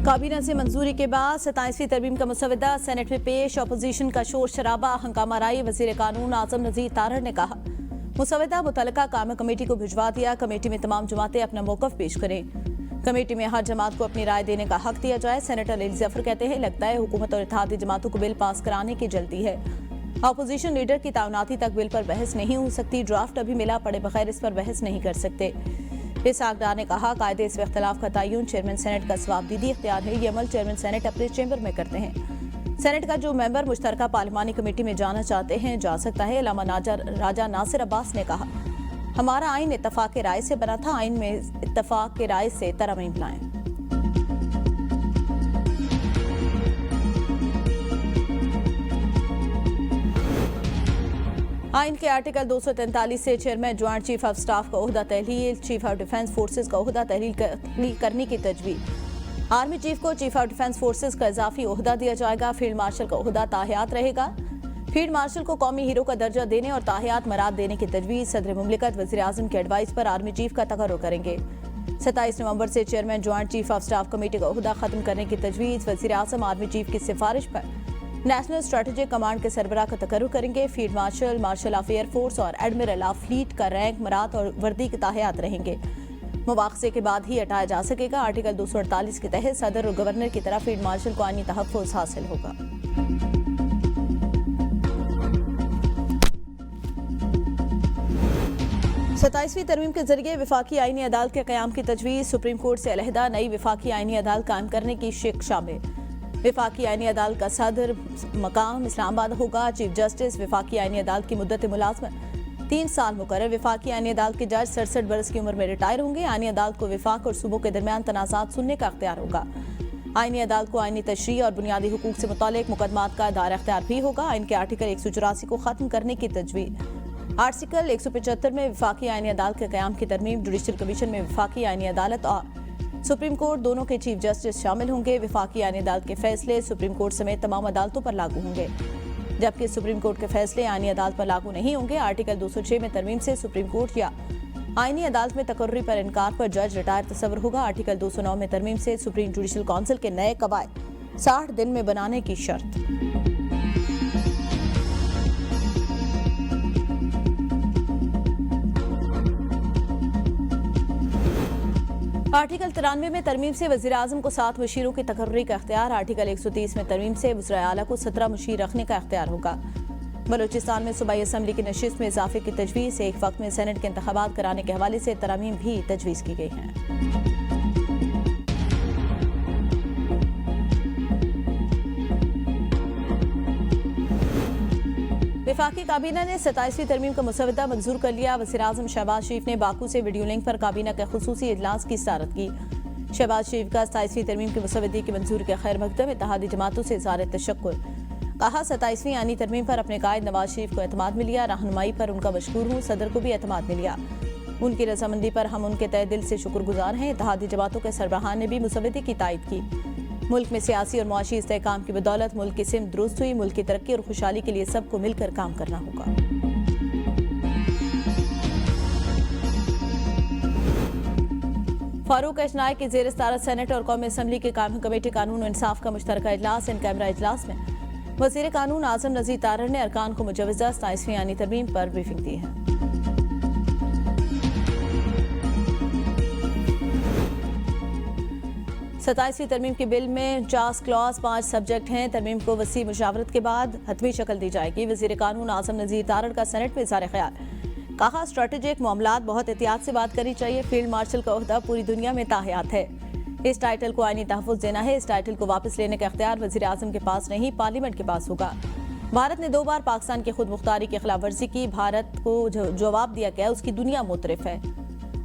काबीना से मंजूरी के बाद 27वीं तरमीम का मुसवदा सेनेट में पेश। अपोजिशन का शोर शराबा हंगामा राई। वजीर कानून आजम नजीर तारड़ ने कहा मुसवदा मुतल्लिका कायम कमेटी को भिजवा दिया। कमेटी में तमाम जमातें अपना मौकफ पेश करें। कमेटी में हर जमात को अपनी राय देने का हक दिया जाए। सेनेटर अली जफर कहते हैं लगता है हुकूमत और इत्तेहादी जमातों को बिल पास कराने की जल्दी है। अपोजिशन लीडर की तैनाती तक बिल पर बहस नहीं हो सकती। ड्राफ्ट अभी मिला पड़े बगैर इस पर बहस नहीं कर सकते। इसहाक डार ने कहा कायदे इस इख्तलाफ का तयन चेयरमैन सेनेट का सवाबदीदी इख्तियार है। ये अमल चेयरमैन सेनेट अपने चैम्बर में करते हैं। सेनेट का जो मेंबर मुश्तरका पार्लिमानी कमेटी में जाना चाहते हैं जा सकता है। अल्लामा राजा नासिर अब्बास ने कहा हमारा आइन इत्तफाक राय से बना था। आइन में इत्तफाक राय से तरमीम लाएं। आइन के आर्टिकल 243 से chairman joint chief of staff का ओहदा तहलील, चीफ ऑफ डिफेंस फोर्सेज का ओहदा तहलील करने की तजवीज़। आर्मी चीफ को चीफ ऑफ डिफेंस फोर्सेज का इजाफी ओहदा दिया जाएगा। फील्ड मार्शल का ओहदा ताहयात रहेगा। फील्ड मार्शल को कौमी हीरो का दर्जा देने और ताहयात मराद देने की तजवीज़। सदर मुमलिकत वज़ीर आज़म के एडवाइस पर आर्मी चीफ का तकर्रुर करेंगे। 27 नवंबर से chairman joint chief of staff committee का ओहदा खत्म करने की तजवीज़। वज़ीर आज़म आर्मी चीफ की सिफारिश पर नेशनल स्ट्रेटेजिक कमांड के सरबराह का तकर्रुर करेंगे। Field marshal, marshal of air force और एडमिरल ऑफ फ्लीट का रैंक, मराद और वर्दी के ताहयात रहेंगे। मुवाख़ज़े के बाद ही हटाया जा सकेगा। आर्टिकल 248 के तहत सदर और गवर्नर की तरह फील्ड मार्शल को आईनी तहफ़्फ़ुज़ हासिल होगा। 27वीं तरमीम के जरिए विफाकी आईनी अदालत के क़याम की तजवीज़। सुप्रीम कोर्ट से अलहदा नई विफाकी आईनी अदालत कायम करने की शिक शामिल। विफाकी आईनी अदालत का सदर मकाम इस्लामाबाद होगा। चीफ जस्टिस विफाकी आईनी अदालत की मुद्दत मुलाजमत 3 साल मुकर्रर। विफाकी आईनी अदालत के जज 67 बरस की उम्र में रिटायर होंगे। आईनी अदालत को विफाक और सूबों के दरमियान तनाज़ात सुनने का अख्तियार होगा। आईनी अदालत को आईनी तशरीह और बुनियादी हुकूक से मुतालिक मुकदमात का दायरा अख्तियार भी होगा। आइन के आर्टिकल 184 को खत्म करने की तजवीज़। आर्टिकल 175 में विफाकी आईनी अदालत के क़याम की तरमीम। जुडिशल कमीशन में विफाकी आईनी अदालत और सुप्रीम कोर्ट दोनों के चीफ जस्टिस शामिल होंगे। विफाकी आईनी अदालत के फैसले सुप्रीम कोर्ट समेत तमाम अदालतों पर लागू होंगे, जबकि सुप्रीम कोर्ट के फैसले आईनी अदालत पर लागू नहीं होंगे। आर्टिकल 206 में तरमीम से सुप्रीम कोर्ट या आईनी अदालत में तकर्री पर इनकार पर जज रिटायर तस्वर होगा। आर्टिकल 209 में तरमीम से सुप्रीम जुडिशल काउंसिल के नए कवायद 60 दिन में बनाने की शर्त। आर्टिकल 93 में तरमीम से वज़ीर आज़म को 7 मुशीरों की तकर्री का अख्तियार। आर्टिकल 130 में तरमीम से वज़ीर आला को 17 मुशीर रखने का अख्तियार होगा। बलूचिस्तान में सूबाई असम्बली की नशिस्त में इजाफे की तजवीज़। एक वक्त में सेनेट के इंतखाबात कराने के हवाले से तरमीम भी तजवीज़ की गई हैं। विफाकी काबीना ने 27वीं तरमीम का मुसवदा मंजूर कर लिया। वज़ीर आज़म शहबाज शरीफ ने बाकू से वीडियो लिंक पर काबीना के खुसूसी इजलास की सदारत की। शहबाज शरीफ का 27वीं तरमीम के मुसवदे की मंजूरी के खैर मकदम इत्तेहादी जमातों से इज़हार तशक्कुर। कहा 27वीं आईनी तरमीम पर अपने कायद नवाज शरीफ को एतमाद मिलिया। रहनुमाई पर उनका मशकूर हूँ। सदर को भी एतमाद मिलिया। उनकी रजामंदी पर हम उनके तहे दिल से शुक्रगुजार हैं। इत्तेहादी जमातों के सरबराहान ने भी मुसवदे की तायद की। मुल्क में सियासी और मुआशी इस्तेहकाम की बदौलत मुल्क की सिमत दुरुस्त हुई। मुल्क की तरक्की और खुशहाली के लिए सबको मिलकर काम करना होगा। फारूक अशनाई की ज़ेर सदारत सेनेट और कौमी असम्बली की कायम कमेटी कानून और इंसाफ का मुश्तरका इजलास। इन कैमरा इजलास में वज़ीर कानून आज़म नज़ीर तारड़ ने अरकान को मुजवज़ा 27वीं आईनी तरमीम पर ब्रीफिंग दी है। सताईसवीं तरमीम के बिल में 50 क्लॉज 5 सब्जेक्ट हैं। तरमीम को वसी मुशावरत के बाद हतमी शक्ल दी जाएगी। वज़ीर कानून आज़म नज़ीर तारड़ का सेनेट में इज़हार ख्याल। कहा स्ट्रेटेजिक मामलात बहुत एहतियात से बात करनी चाहिए। फील्ड मार्शल का ओहदा पूरी दुनिया में ताहयात है। इस टाइटल को आईनी तहफ़्फ़ुज़ देना है। इस टाइटल को वापस लेने का अख्तियार वज़ीर आज़म के पास नहीं, पार्लियामेंट के पास होगा। भारत ने 2 बार पाकिस्तान की खुद मुख्तारी की खिलाफ वर्जी की। भारत को जवाब दिया गया, उसकी दुनिया मुतरफ है।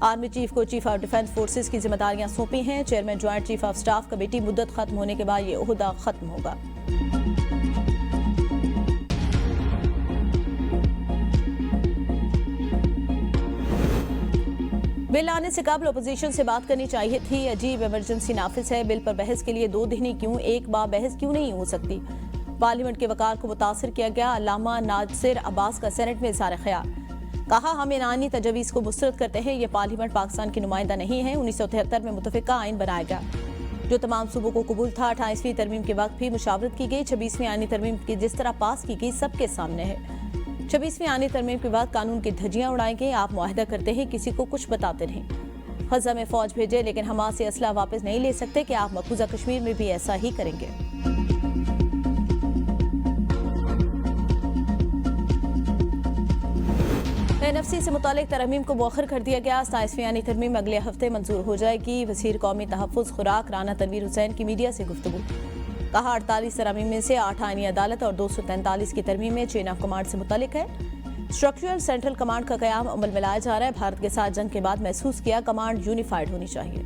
आर्मी चीफ को चीफ ऑफ डिफेंस फोर्सेज की जिम्मेदारियां सौंपी हैं। Chairman joint chief of staff committee मुद्दत खत्म होने के बाद ये ओहदा खत्म होगा। बिल आने से कबल अपोजिशन से बात करनी चाहिए थी। अजीब इमरजेंसी नाफिज है। बिल पर बहस के लिए 2 दिन ही क्यों, एक बार बहस क्यों नहीं हो सकती। पार्लियामेंट के वकार को मुतासर किया गया। अल्लामा नासिर अब्बास का सेनेट में इज़हार ख्याल। कहा हम ईरानी तजवीज़ को मुस्तरद करते हैं। ये पार्लियामेंट पाकिस्तान की नुमाइंदा नहीं है। 1973 में मुतफ़िका आइन बनाया गया। जो तमाम सूबों को कबूल था। 28वीं तरमीम के वक्त भी मुशावरत की गई। 26वीं आईनी तरमीम की जिस तरह पास की गई सबके सामने है। 26वीं आईनी तरमीम के बाद कानून की धज्जियां उड़ाएंगे। आप मुआहदा करते हैं, किसी को कुछ बताते नहीं। गजा में फौज भेजे लेकिन हमास से असला वापस नहीं ले सकते कि आप मकबूजा कश्मीर में भी ऐसा ही करेंगे। NFC से मुतालिक तरमीम को मौखर कर दिया गया। 27वीं आईनी तरमीम अगले हफ्ते मंजूर हो जाएगी। वज़ीर कौमी तहफ़्फ़ुज़ खुराक राना तनवीर हुसैन की मीडिया से गुफ्तगू। कहा 48 तरमीम में से 8 आईनी अदालत और 243 की तरमीम में चेन ऑफ कमांड से मुतालिक है। स्ट्रक्चरल सेंट्रल कमांड का क़याम अमल में लाया जा रहा है। भारत के साथ जंग के बाद महसूस किया कमांड यूनिफाइड होनी चाहिए।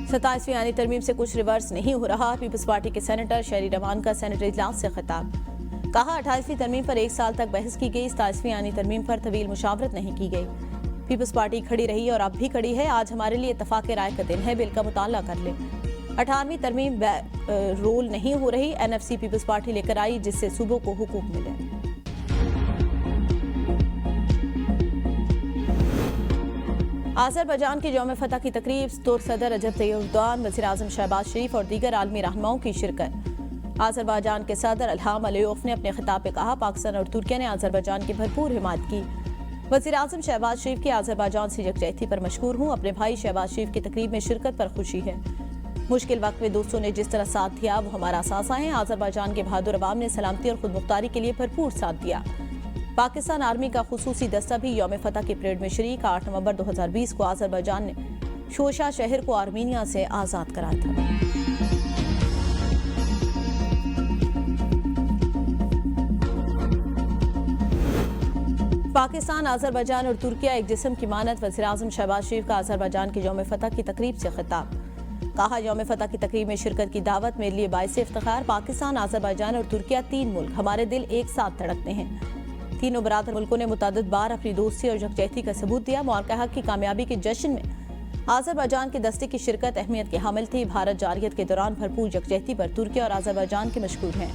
सत्ताईसवीं आईनी तरमीम से कुछ रिवर्स नहीं हो रहा। पीपल्स पार्टी के सेनेटर शहरी रमान का सेनेटर इजलास से खिताब। कहा 28वीं तरमीम पर 1 साल तक बहस की गई। 27वीं आईनी तरमीम पर तवील मुशावरत नहीं की गई। पीपल्स पार्टी खड़ी रही और अब भी खड़ी है। आज हमारे लिए इत्तफाक राय का दिन है, बिल का मुताला कर ले। 18वीं तरमीम रोल नहीं हो रही। NFC पीपल्स पार्टी लेकर आई जिससे सूबों को हुकूक मिले। आज़रबाईजान की यौम फतह की तकरीब, तुर्क सदर रजब तय्यिप एर्दोगान, वज़ीर आज़म शहबाज शरीफ और दीगर आलमी रहनुमाओं की शिरकत। आज़रबाईजान के सदर इल्हाम अलियोव ने अपने खिताब में कहा पाकिस्तान और तुर्की ने आज़रबाईजान की भरपूर हिमायत की। वज़ीर आज़म शहबाज शरीफ की आज़रबाईजान से यकजहती पर मशकूर हूँ। अपने भाई शहबाज शरीफ की तकरीब में शिरकत पर खुशी है। मुश्किल वक्त में दोस्तों ने जिस तरह साथ दिया वो हमारा असासा है। आज़रबाईजान के बहादुर अवाम ने सलामती और खुद मुख्तारी के लिए भरपूर साथ दिया। पाकिस्तान आर्मी का खुसूसी दस्ता भी यौम फतह की परेड में शरीक। 8 नवंबर 2020 को आज़रबाईजान ने शोशा शहर को आर्मीनिया से आज़ाद कराया था। पाकिस्तान, आज़रबाईजान और तुर्किया एक जिस्म की मानत। वज़ीर आज़म शहबाज शरीफ का आज़रबाईजान की यौम फतह की तकरीब से खिताब। कहा यौम फतह की तकरीब में शिरकत की दावत मेरे लिए बाइस इफ्तिखार। पाकिस्तान, आज़रबाईजान और तुर्किया 3 मुल्क, हमारे दिल एक साथ धड़कते हैं। तीनों बरादर मुल्कों ने मुतअद्दिद बार अपनी दोस्ती और यकजहती का सबूत दिया। मौक़े हक़ की कामयाबी के जश्न में आज़रबाईजान के दस्ते की शिरकत अहमियत की हामिल थी। भारत जारियत के दौरान भरपूर यकजहती पर तुर्की और आज़रबाईजान के मशहूर हैं।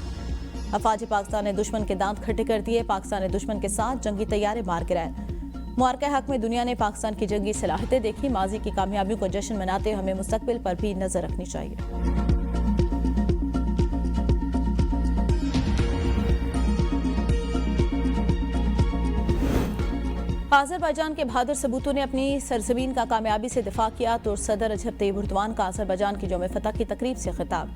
अफवाज पाकिस्तान ने दुश्मन के दांत खट्टे कर दिए। पाकिस्तान ने दुश्मन के साथ जंगी तैयारे मार गिराए। मौक़े हक़ में दुनिया ने पाकिस्तान की जंगी सलाहियतें देखी। माजी की कामयाबियों को जश्न मनाते हमें मुस्तकबिल पर भी नजर रखनी चाहिए। आज़रबाईजान के बहादुर सबूतों ने अपनी सरजमीन का कामयाबी से दिफा किया। तो सदर रजब तय्यिप एर्दोगान का आज़रबाईजान की यौम फतह की तकरीब से खिताब।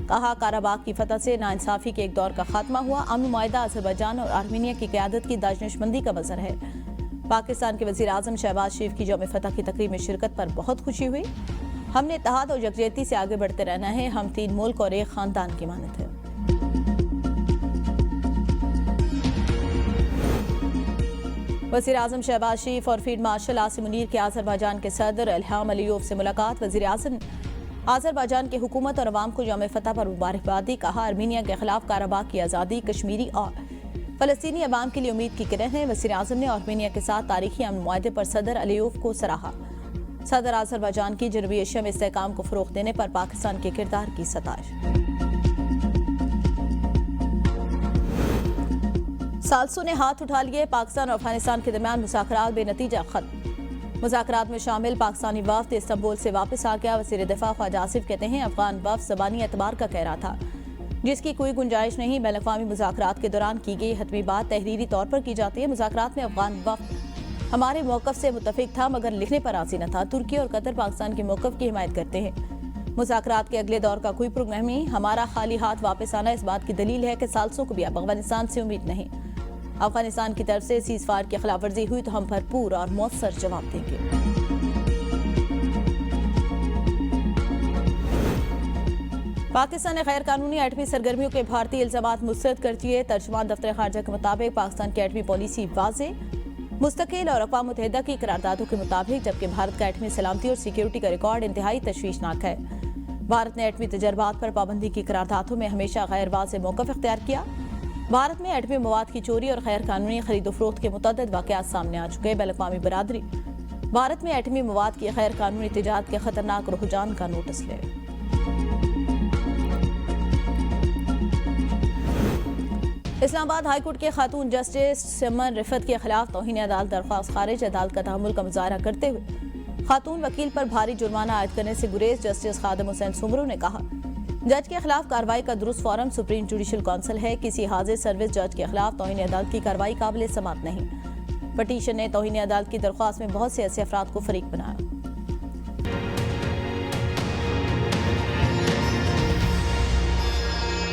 कहा काराबाग की फतह से नाइंसाफी के एक दौर का खात्मा हुआ। अमन मुआहिदा आज़रबाईजान और आर्मीनिया की क़यादत की दानिशमंदी का मंजर है। पाकिस्तान के वज़ीर आज़म शहबाज शरीफ की यौम फतह की तकरीब में शिरकत पर बहुत खुशी हुई। हमने इत्तेहाद और यकजहती से आगे बढ़ते रहना है। हम 3 मुल्क और एक ख़ानदान की मानत है। वज़ीर आज़म शहबाज शरीफ और फील्ड मार्शल आसिम मुनीर के आज़रबाईजान के सदर इल्हाम अलियोव से मुलाकात। वज़ीर आज़म आज़रबाईजान की हुकूमत और अवाम को यौम फतह पर मुबारकबादी। कहा आर्मीनिया के खिलाफ काराबाग की आज़ादी कश्मीरी और फ़लस्तीनी अवाम के लिए उम्मीद की किरण है। वज़ीर आज़म ने आर्मीनिया के साथ तारीखी अमन मुआहदे पर सदर अलियोव को सराहा। सदर आज़रबाईजान की जनूबी एशिया में इस्तेहकाम को फ़रोग़ देने पर पाकिस्तान के किरदार की सताइश। साल्सों ने हाथ उठा लिए। पाकिस्तान और अफगानिस्तान के दरमियान मुज़ाकरात बेनतीजा खत्म। मुज़ाकरात में शामिल पाकिस्तानी वफ़द इस्तांबुल से वापस आ गया। वज़ीर दिफा ख्वाजा आसिफ कहते हैं अफगान वफ़द ज़बानी एतबार का कह रहा था जिसकी कोई गुंजाइश नहीं। बैनुल-अक़वामी मुज़ाकरात के दौरान की गई हतमी बात तहरीरी तौर पर की जाती है। मुज़ाकरात में अफगान वफ़द हमारे मौक़िफ़ से मुत्तफ़िक़ था मगर लिखने पर राज़ी न था। तुर्की और कतर पाकिस्तान के मौक़िफ़ की हिमायत करते हैं। मुज़ाकरात के अगले दौर का कोई प्रोग्राम नहीं। हमारा खाली हाथ वापस आना इस बात की दलील है कि साल्सों को भी अब अफगानिस्तान से उम्मीद नहीं। अफगानिस्तान की तरफ से सीज़फायर की खिलाफ वर्जी हुई तो हम भरपूर और मौसर जवाब देंगे। पाकिस्तान ने गैर कानूनी एटमी सरगर्मियों के भारतीय इल्जामात मुस्तरद कर दिए। तर्जुमान दफ्तर खारजा के मुताबिक पाकिस्तान की एटमी पॉलिसी वाज़े, मुस्तकिल और अक़वाम मुत्तहिदा की करारदादों के मुताबिक, जबकि भारत का एटमी सलामती और सिक्योरिटी का रिकॉर्ड इंतहाई तशवीशनाक है। भारत ने एटमी तजर्बात पर पाबंदी की करारदादों में हमेशा गैर वाज़े मौक़िफ़ इख्तियार किया। भारत में एटमी मवाद की चोरी और गैर कानूनी खरीदो फरोख्त के मुतअद्दिद वाक़यात सामने आ चुके। बैनुल-अक़वामी बरादरी भारत में एटमी मवाद की गैर कानूनी तिजारत के खतरनाक रुझान का नोटिस ले। इस्लामाबाद हाईकोर्ट के खातून जस्टिस सिमन रिफत के खिलाफ तौहीन अदालत दरख्वास्त खारिज। अदालत का तहम्मुल का मुजाहरा करते हुए खातून वकील पर भारी जुर्माना आयद करने से गुरेज। जस्टिस खादिम हुसैन सुमरू ने कहा, जज के खिलाफ कार्रवाई का दुरुस्त फॉरम सुप्रीम जुडिशल काउंसिल है। किसी हाजिर सर्विस जज के खिलाफ तौहीन अदालत की कार्रवाई काबिल समात नहीं। पटिशन ने तौहीन अदालत की दरख्वास्त में बहुत से ऐसे अफराद को फरीक बनाया।